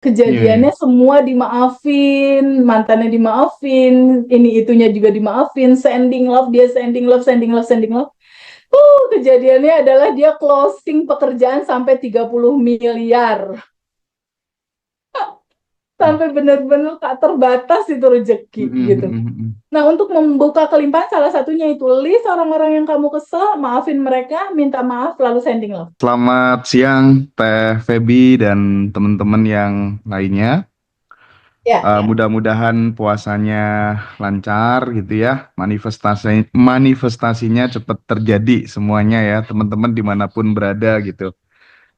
Iya, Kejadiannya iya. semua dimaafin, mantannya dimaafin, ini itunya juga dimaafin, sending love, dia sending love, sending love, sending love. Kejadiannya adalah dia closing pekerjaan sampai 30 miliar. Hmm. Sampai benar-benar tak terbatas itu rezeki Mm, mm, gitu. mm, mm. Nah, untuk membuka kelimpahan salah satunya itu list orang-orang yang kamu kesel, maafin mereka, minta maaf, lalu sending love. Selamat siang, Teh Feby dan teman-teman yang lainnya. Ya, Mudah-mudahan puasanya lancar gitu ya, manifestasinya cepat terjadi semuanya ya, teman-teman dimanapun berada gitu.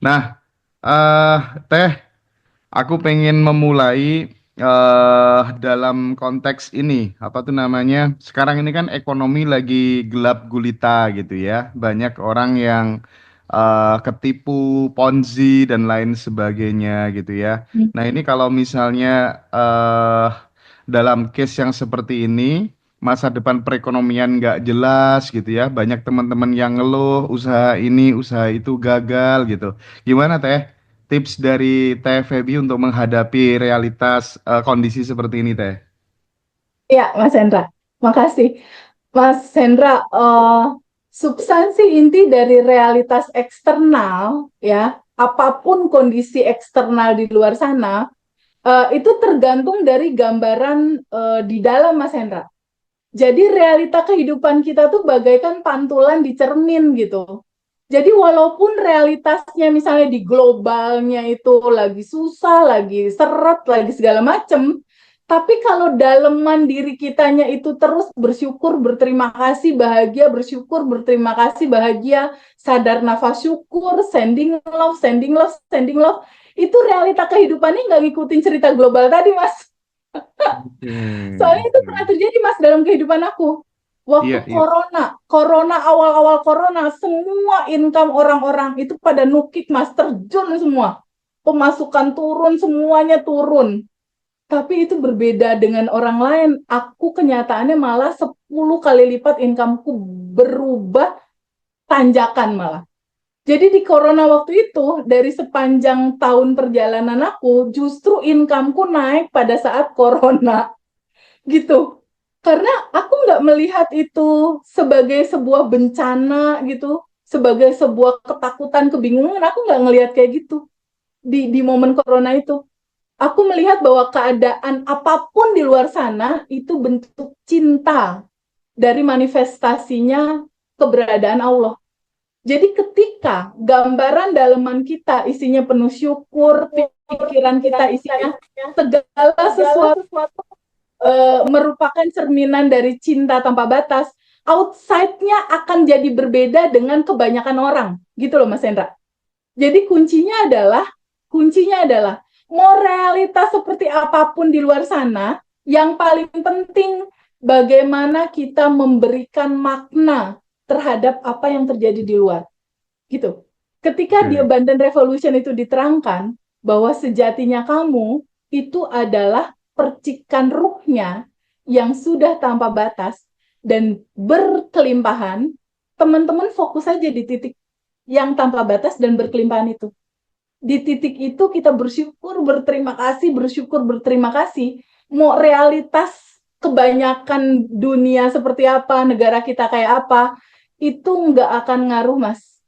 Nah, eh Teh, aku pengen memulai dalam konteks ini, apa tuh namanya? Sekarang ini kan ekonomi lagi gelap gulita gitu ya. Banyak orang yang ketipu, Ponzi dan lain sebagainya gitu ya. Nah, ini kalau misalnya dalam case yang seperti ini, masa depan perekonomian nggak jelas gitu ya. Banyak teman-teman yang ngeluh usaha ini, usaha itu gagal gitu. Gimana Teh? Tips dari Teh Feby untuk menghadapi realitas kondisi seperti ini, Teh. ya, Mas Hendra. Makasih. Mas Hendra, substansi inti dari realitas eksternal, ya, apapun kondisi eksternal di luar sana, itu tergantung dari gambaran di dalam Mas Hendra. Jadi realita kehidupan kita tuh bagaikan pantulan di cermin gitu. Jadi walaupun realitasnya misalnya di globalnya itu lagi susah, lagi seret, lagi segala macem, tapi kalau daleman diri kitanya itu terus bersyukur, berterima kasih, bahagia, bersyukur, berterima kasih, bahagia, sadar nafas syukur, sending love, sending love, sending love, itu realita kehidupannya nggak ngikutin cerita global tadi, Mas. Oke, Soalnya itu oke. pernah terjadi Mas dalam kehidupan aku. Waktu Iya, iya. corona awal-awal corona, semua income orang-orang itu pada nukik Mas, terjun semua. Pemasukan turun, semuanya turun. Tapi itu berbeda dengan orang lain. Aku kenyataannya malah 10 kali lipat incomeku berubah tanjakan malah. Jadi di corona waktu itu, dari sepanjang tahun perjalanan aku, justru incomeku naik pada saat corona gitu. Karena aku nggak melihat itu sebagai sebuah bencana gitu, sebagai sebuah ketakutan, kebingungan. Aku nggak ngelihat kayak gitu di momen corona itu. Aku melihat bahwa keadaan apapun di luar sana itu bentuk cinta dari manifestasinya keberadaan Allah. Jadi ketika gambaran daleman kita isinya penuh syukur, pikiran kita isinya segala sesuatu merupakan cerminan dari cinta tanpa batas, outside-nya akan jadi berbeda dengan kebanyakan orang. Gitu loh Mas Hendra. Jadi kuncinya adalah mau realitas seperti apapun di luar sana, yang paling penting bagaimana kita memberikan makna terhadap apa yang terjadi di luar. Gitu. Ketika di Oke. Abundant Revolution itu diterangkan bahwa sejatinya kamu itu adalah percikan ruhnya yang sudah tanpa batas dan berkelimpahan, teman-teman fokus saja di titik yang tanpa batas dan berkelimpahan itu. Di titik itu kita bersyukur, berterima kasih, bersyukur, berterima kasih. Mau realitas kebanyakan dunia seperti apa, negara kita kayak apa, itu nggak akan ngaruh, Mas.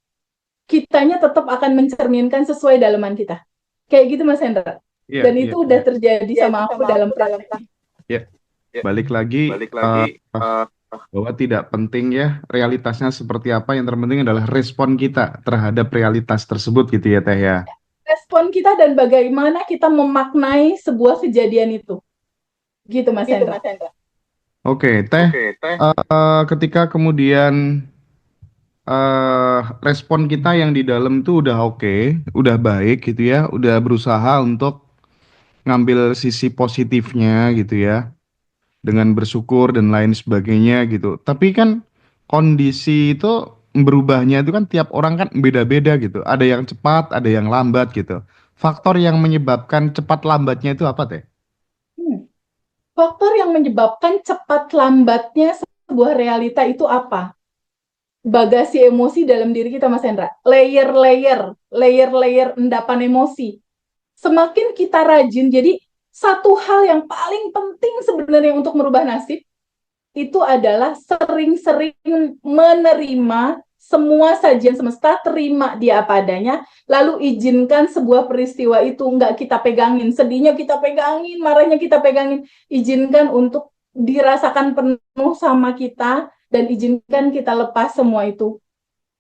Kitanya tetap akan mencerminkan sesuai dalaman kita. Kayak gitu, Mas Hendra. Iya, Dan iya, itu udah iya. terjadi sama aku dalam prakteknya. Ya, balik lagi eh, bahwa tidak penting ya realitasnya seperti apa, yang terpenting adalah respon kita terhadap realitas tersebut gitu ya, Teh ya. Respon kita dan bagaimana kita memaknai sebuah kejadian itu. Gitu, Mas Hendra. Oke, Teh, ketika kemudian respon kita yang di dalam tuh udah oke, udah baik gitu ya, udah berusaha untuk ngambil sisi positifnya gitu ya, dengan bersyukur dan lain sebagainya gitu. Tapi kan kondisi itu berubahnya itu kan tiap orang kan beda-beda gitu. Ada yang cepat, ada yang lambat gitu. Faktor yang menyebabkan cepat lambatnya itu apa teh? Hmm. Faktor yang menyebabkan cepat lambatnya sebuah realita itu apa? Bagasi emosi dalam diri kita, Mas Hendra. Layer-layer endapan emosi. Semakin kita rajin, jadi satu hal yang paling penting sebenarnya untuk merubah nasib itu adalah sering-sering menerima semua sajian semesta, terima dia apa adanya, lalu izinkan sebuah peristiwa itu nggak kita pegangin, sedihnya kita pegangin, marahnya kita pegangin, izinkan untuk dirasakan penuh sama kita, dan izinkan kita lepas semua itu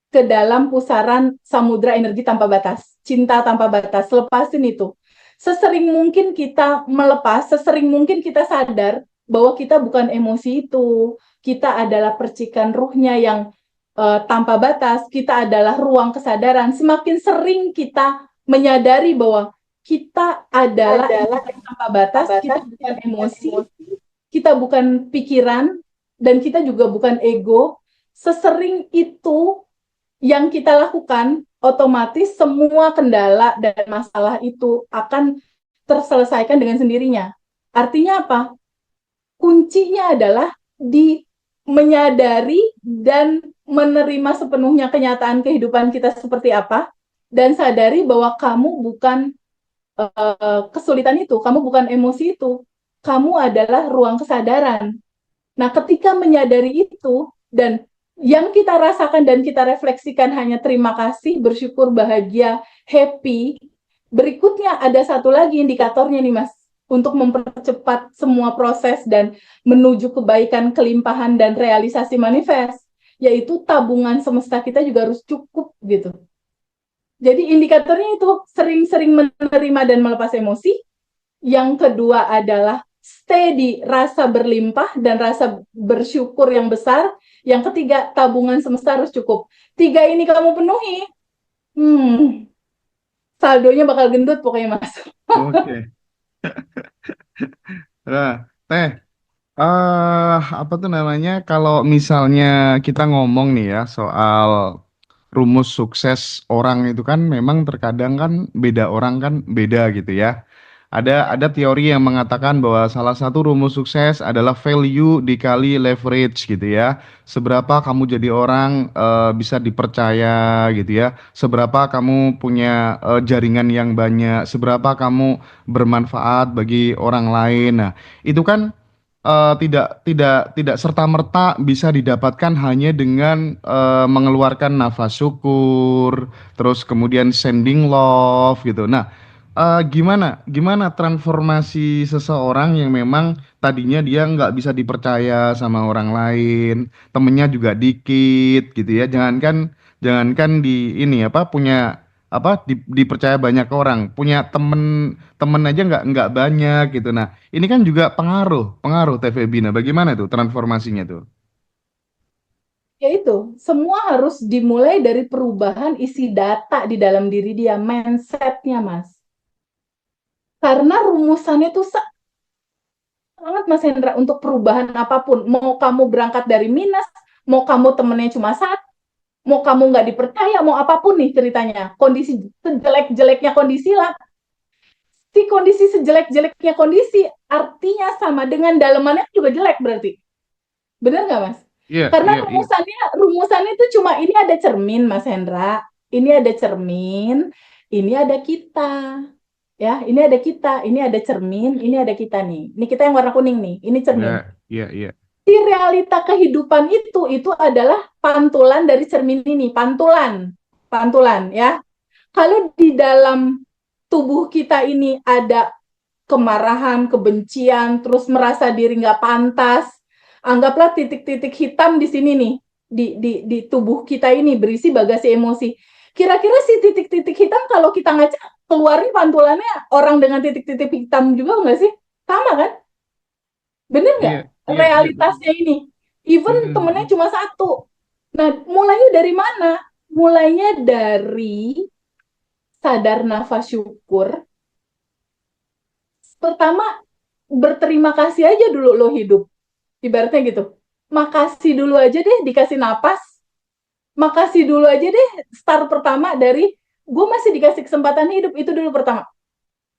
ke dalam pusaran samudra energi tanpa batas, cinta tanpa batas, lepasin itu. Sesering mungkin kita melepas, sesering mungkin kita sadar bahwa kita bukan emosi itu, kita adalah percikan ruhnya yang tanpa batas, kita adalah ruang kesadaran. Semakin sering kita menyadari bahwa kita adalah tanpa batas, kita bukan emosi, kita bukan pikiran, dan kita juga bukan ego. Sesering itu yang kita lakukan, otomatis semua kendala dan masalah itu akan terselesaikan dengan sendirinya. Artinya apa? Kuncinya adalah di menyadari dan menerima sepenuhnya kenyataan kehidupan kita seperti apa, dan sadari bahwa kamu bukan kesulitan itu, kamu bukan emosi itu, kamu adalah ruang kesadaran. Nah, ketika menyadari itu, dan yang kita rasakan dan kita refleksikan hanya terima kasih, bersyukur, bahagia, happy, berikutnya ada satu lagi indikatornya nih Mas, untuk mempercepat semua proses dan menuju kebaikan, kelimpahan, dan realisasi manifest, yaitu tabungan semesta kita juga harus cukup gitu. Jadi indikatornya itu sering-sering menerima dan melepas emosi. Yang kedua adalah stay di rasa berlimpah dan rasa bersyukur yang besar. Yang ketiga, tabungan semesta harus cukup. Tiga ini kamu penuhi, saldonya bakal gendut pokoknya Mas. Oke. Nah, Teh, apa tuh namanya? Kalau misalnya kita ngomong nih ya soal rumus sukses orang itu kan memang terkadang kan beda orang kan beda gitu ya. Ada teori yang mengatakan bahwa salah satu rumus sukses adalah value dikali leverage gitu ya. Seberapa kamu jadi orang bisa dipercaya gitu ya. Seberapa kamu punya jaringan yang banyak, seberapa kamu bermanfaat bagi orang lain. Nah, itu kan tidak serta-merta bisa didapatkan hanya dengan mengeluarkan nafas syukur, terus kemudian sending love gitu. Nah, gimana gimana transformasi seseorang yang memang tadinya dia nggak bisa dipercaya sama orang lain, temennya juga dikit gitu ya. Jangankan jangankan di ini apa punya apa dipercaya banyak orang, punya temen temen aja nggak banyak gitu. Nah, ini kan juga pengaruh, pengaruh TVB. Nah, bagaimana tuh transformasinya tuh? Yaitu, semua harus dimulai dari perubahan isi data di dalam diri dia, mindset-nya Mas. Karena rumusannya itu sangat Mas Hendra untuk perubahan apapun. Mau kamu berangkat dari minus, mau kamu temennya cuma satu, mau kamu nggak dipercaya, mau apapun nih ceritanya. Kondisi sejelek-jeleknya kondisi lah. Si kondisi sejelek-jeleknya kondisi artinya sama dengan dalemannya juga jelek berarti. Benar nggak Mas? Iya, Karena iya, iya. rumusannya itu cuma ini ada cermin Mas Hendra, ini ada cermin, ini ada kita. Ya, ini ada kita, ini ada cermin, ini ada kita nih. Ini kita yang warna kuning nih, ini Iya, cermin. iya, iya. Di realita kehidupan itu adalah pantulan dari cermin ini, pantulan, pantulan ya. Kalau di dalam tubuh kita ini ada kemarahan, kebencian, terus merasa diri nggak pantas, anggaplah titik-titik hitam di sini nih, di tubuh kita ini berisi bagasi emosi. Kira-kira si titik-titik hitam kalau kita ngaca keluarin pantulannya orang dengan titik-titik hitam juga nggak sih? Sama kan? Bener nggak? Iya, iya, iya, betul. Realitasnya ini. Even temennya Mm-mm. cuma satu. Nah, mulainya dari mana? Mulainya dari sadar nafas syukur. Pertama, berterima kasih aja dulu lo hidup. Ibaratnya gitu. Makasih dulu aja deh dikasih napas. Makasih dulu aja deh start pertama dari gue masih dikasih kesempatan hidup. Itu dulu pertama.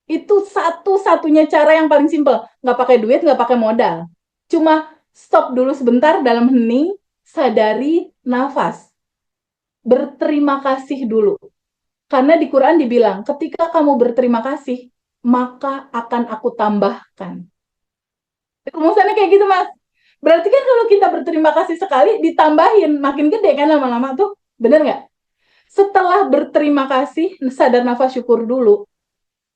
Itu satu-satunya cara yang paling simpel. Nggak pakai duit, nggak pakai modal. Cuma stop dulu sebentar dalam hening, sadari nafas. Berterima kasih dulu. Karena di Quran dibilang, ketika kamu berterima kasih, maka akan aku tambahkan. Rumusannya kayak gitu, Mas. Berarti kan kalau kita berterima kasih sekali, ditambahin, makin gede kan lama-lama tuh. Bener nggak? Setelah berterima kasih, sadar nafas syukur dulu.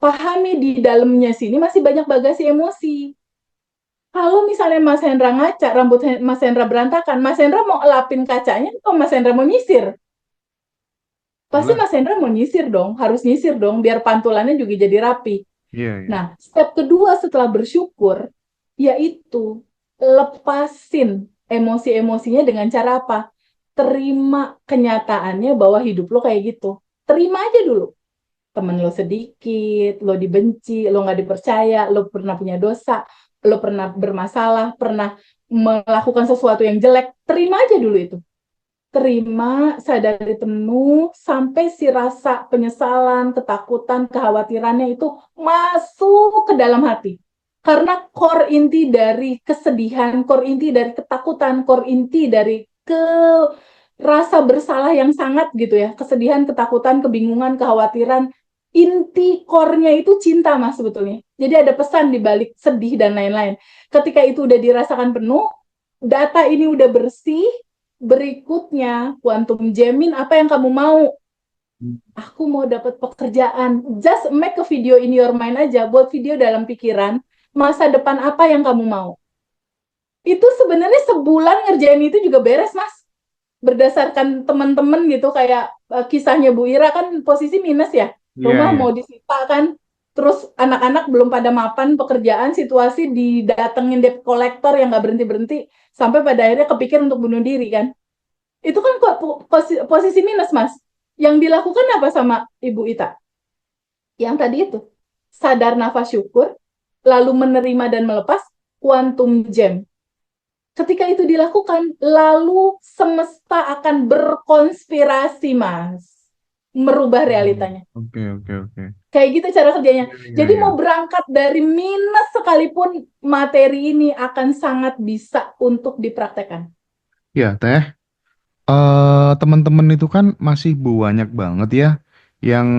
Pahami di dalamnya sini masih banyak bagasi emosi. Kalau misalnya Mas Hendra ngaca, rambut Mas Hendra berantakan, Mas Hendra mau elapin kacanya atau Mas Hendra mau nyisir? Pasti Jelas. Mas Hendra mau nyisir dong, harus nyisir dong, biar pantulannya juga jadi rapi. Iya, iya. Nah, step kedua setelah bersyukur, yaitu lepasin emosi-emosinya dengan cara apa? Terima kenyataannya bahwa hidup lo kayak gitu. Terima aja dulu. Temen lo sedikit, lo dibenci, lo nggak dipercaya, lo pernah punya dosa, lo pernah bermasalah, pernah melakukan sesuatu yang jelek, terima aja dulu itu. Terima, sadari penuh, sampai si rasa penyesalan, ketakutan, kekhawatirannya itu masuk ke dalam hati. Karena core inti dari kesedihan, core inti dari ketakutan, core inti dari rasa bersalah yang sangat gitu ya, kesedihan, ketakutan, kebingungan, kekhawatiran, inti core-nya itu cinta, Mas, sebetulnya. Jadi ada pesan di balik sedih dan lain-lain. Ketika itu udah dirasakan penuh, data ini udah bersih, berikutnya quantum jamming, apa yang kamu mau? Aku mau dapat pekerjaan. Just make a video in your mind aja, buat video dalam pikiran, masa depan apa yang kamu mau. Itu sebenarnya sebulan ngerjain itu juga beres, Mas. Berdasarkan teman-teman gitu, kayak kisahnya Bu Ira kan posisi minus ya. Iya, Rumah iya. mau disita kan. Terus anak-anak belum pada mapan pekerjaan, situasi didatengin debt collector yang nggak berhenti-berhenti, sampai pada akhirnya kepikir untuk bunuh diri kan. Itu kan kok posisi minus, Mas. Yang dilakukan apa sama Ibu Ita? Yang tadi itu, sadar nafas syukur, lalu menerima dan melepas, quantum jam. Ketika itu dilakukan, lalu semesta akan berkonspirasi, Mas. Merubah realitanya. Oke, oke, oke. Kayak gitu cara kerjanya. Iya, iya, Jadi iya. mau berangkat dari minus sekalipun, materi ini akan sangat bisa untuk dipraktekkan. Ya, Teh. Teman-teman itu kan masih banyak banget ya yang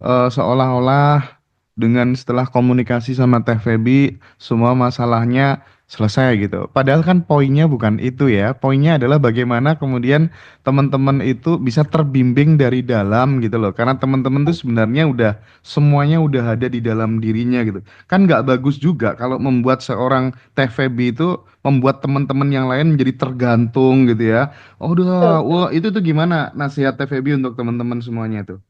seolah-olah dengan setelah komunikasi sama Teh Feby semua masalahnya selesai gitu. Padahal kan poinnya bukan itu ya. Poinnya adalah bagaimana kemudian teman-teman itu bisa terbimbing dari dalam gitu loh. Karena teman-teman itu sebenarnya udah semuanya udah ada di dalam dirinya gitu. Kan nggak bagus juga kalau membuat seorang Teh Feby itu membuat teman-teman yang lain menjadi tergantung gitu ya. Oh udah, Betul. wah itu tuh gimana nasihat TVB untuk teman-teman semuanya tuh?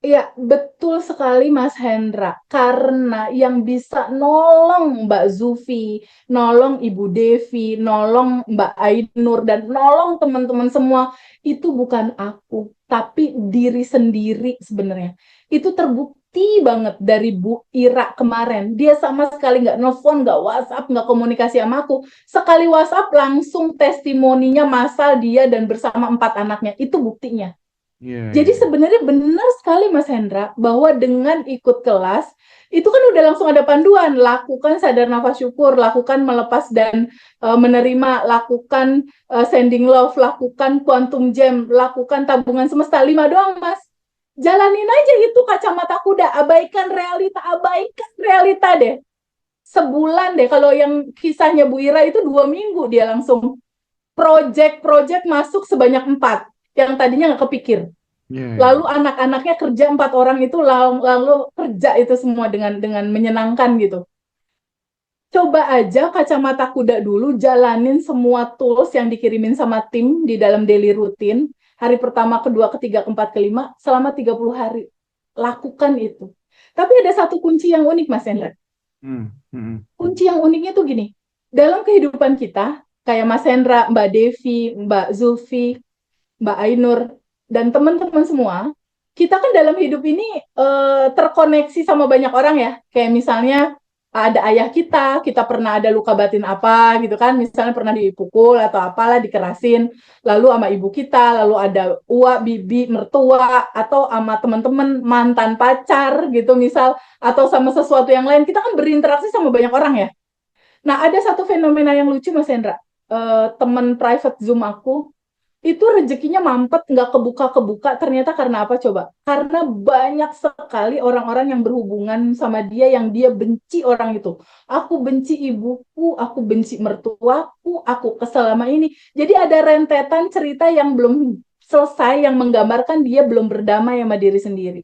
Iya, betul sekali Mas Hendra. Karena yang bisa nolong Mbak Zufi, nolong Ibu Devi, nolong Mbak Ainur, dan nolong teman-teman semua, itu bukan aku, tapi diri sendiri sebenarnya. Itu terbukti banget dari Bu Ira kemarin. Dia sama sekali nggak nelfon, nggak WhatsApp, nggak komunikasi sama aku. Sekali WhatsApp langsung testimoninya masal dia dan bersama 4 anaknya. Itu buktinya. Iya, iya, Jadi iya. sebenarnya benar sekali Mas Hendra bahwa dengan ikut kelas itu kan udah langsung ada panduan, lakukan sadar nafas syukur, lakukan melepas dan menerima, lakukan sending love, lakukan quantum jam, lakukan tabungan semesta, 5 doang Mas. Jalanin aja itu kacamata kuda, abaikan realita deh. Sebulan deh, kalau yang kisahnya Bu Ira itu 2 minggu dia langsung project-project masuk sebanyak 4 yang tadinya nggak kepikir. Iya, iya. Lalu anak-anaknya kerja 4 orang itu lalu kerja itu semua dengan menyenangkan gitu. Coba aja kacamata kuda dulu, jalanin semua tools yang dikirimin sama tim di dalam daily routine. Hari pertama, kedua, ketiga, keempat, kelima, selama 30 hari. Lakukan itu. Tapi ada satu kunci yang unik, Mas Hendra. Hmm, hmm, Kunci yang uniknya tuh gini. Dalam kehidupan kita, kayak Mas Hendra, Mbak Devi, Mbak Zulfi, Mbak Ainur, dan teman-teman semua, kita kan dalam hidup ini terkoneksi sama banyak orang ya. Kayak misalnya ada ayah kita pernah ada luka batin apa gitu kan, misalnya pernah dipukul atau apalah, dikerasin, lalu sama ibu kita, lalu ada uak, bibi, mertua, atau sama teman-teman mantan pacar gitu misal, atau sama sesuatu yang lain. Kita kan berinteraksi sama banyak orang ya. Nah, ada satu fenomena yang lucu Mas Hendra. Teman private Zoom aku itu rezekinya mampet, nggak kebuka-kebuka. Ternyata karena apa coba? Karena banyak sekali orang-orang yang berhubungan sama dia yang dia benci orang itu. Aku benci ibuku, aku benci mertuaku, aku kesel sama ini. Jadi ada rentetan cerita yang belum selesai yang menggambarkan dia belum berdamai sama diri sendiri.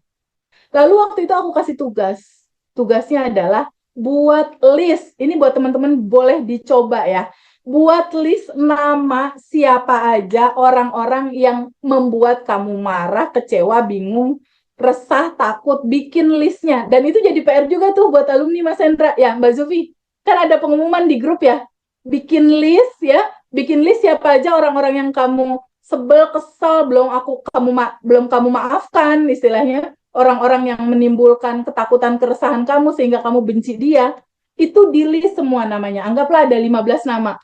Lalu waktu itu aku kasih tugas. Tugasnya adalah buat list. Ini buat teman-teman boleh dicoba ya. Buat list nama siapa aja orang-orang yang membuat kamu marah, kecewa, bingung, resah, takut. Bikin listnya. Dan itu jadi PR juga tuh buat alumni Mas Hendra. Ya, Mbak Zufi. Kan ada pengumuman di grup ya. Bikin list ya. Bikin list siapa aja orang-orang yang kamu sebel, kesel, belum kamu maafkan istilahnya orang-orang yang menimbulkan ketakutan, keresahan kamu sehingga kamu benci dia, itu di-list semua namanya. Anggaplah ada 15 nama.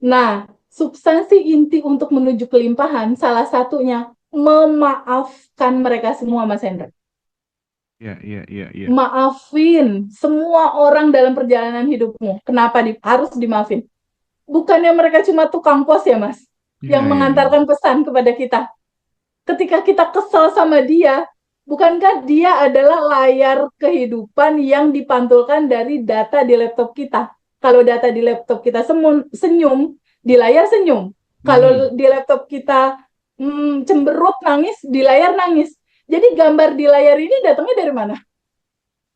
Nah, substansi inti untuk menuju kelimpahan, salah satunya memaafkan mereka semua, Mas Hendra. Iya, iya, iya, iya. Maafin semua orang dalam perjalanan hidupmu. Kenapa harus dimaafin? Bukannya mereka cuma tukang pos ya, Mas? Iya, Yang iya, iya. mengantarkan pesan kepada kita. Ketika kita kesal sama dia, bukankah dia adalah layar kehidupan yang dipantulkan dari data di laptop kita? Kalau data di laptop kita senyum, di layar senyum. Kalau di laptop kita cemberut, nangis, di layar nangis. Jadi gambar di layar ini datangnya dari mana?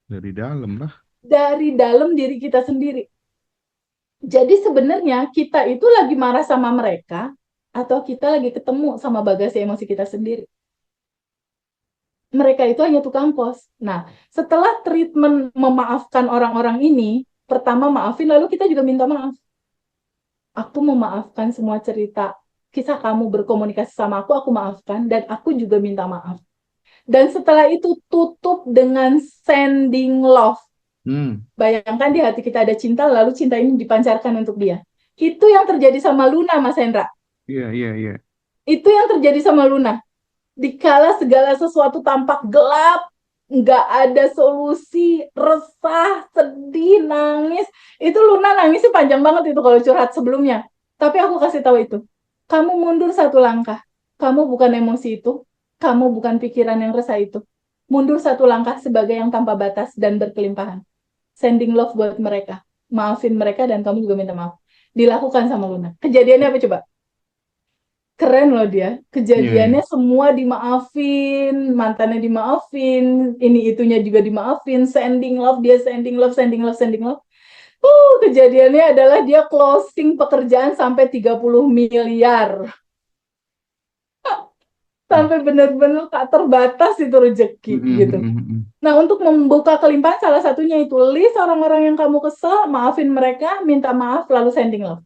Dari dalam lah. Dari dalam diri kita sendiri. Jadi sebenarnya kita itu lagi marah sama mereka, atau kita lagi ketemu sama bagasi emosi kita sendiri. Mereka itu hanya tukang pos. Nah, setelah treatment memaafkan orang-orang ini, pertama maafin, lalu kita juga minta maaf. Aku memaafkan semua cerita, kisah kamu berkomunikasi sama aku maafkan, dan aku juga minta maaf. Dan setelah itu tutup dengan sending love. Bayangkan di hati kita ada cinta, lalu cinta ini dipancarkan untuk dia. Itu yang terjadi sama Luna, Mas Hendra. Iya, iya, iya. Itu yang terjadi sama Luna. Dikala segala sesuatu tampak gelap, nggak ada solusi, resah, sedih, nangis. Itu Luna nangisnya panjang banget itu kalau curhat sebelumnya. Tapi aku kasih tahu itu. Kamu mundur satu langkah. Kamu bukan emosi itu. Kamu bukan pikiran yang resah itu. Mundur satu langkah sebagai yang tanpa batas dan berkelimpahan. Sending love buat mereka. Maafin mereka dan kamu juga minta maaf. Dilakukan sama Luna. Kejadiannya apa coba? Keren loh dia. Kejadiannya semua dimaafin, mantannya dimaafin, ini itunya juga dimaafin, sending love, dia sending love, sending love, sending love. Kejadiannya adalah dia closing pekerjaan sampai 30 miliar. Sampai benar-benar tak terbatas itu rezeki gitu. Nah, untuk membuka kelimpahan salah satunya itu list orang-orang yang kamu kesel, maafin mereka, minta maaf, lalu sending love.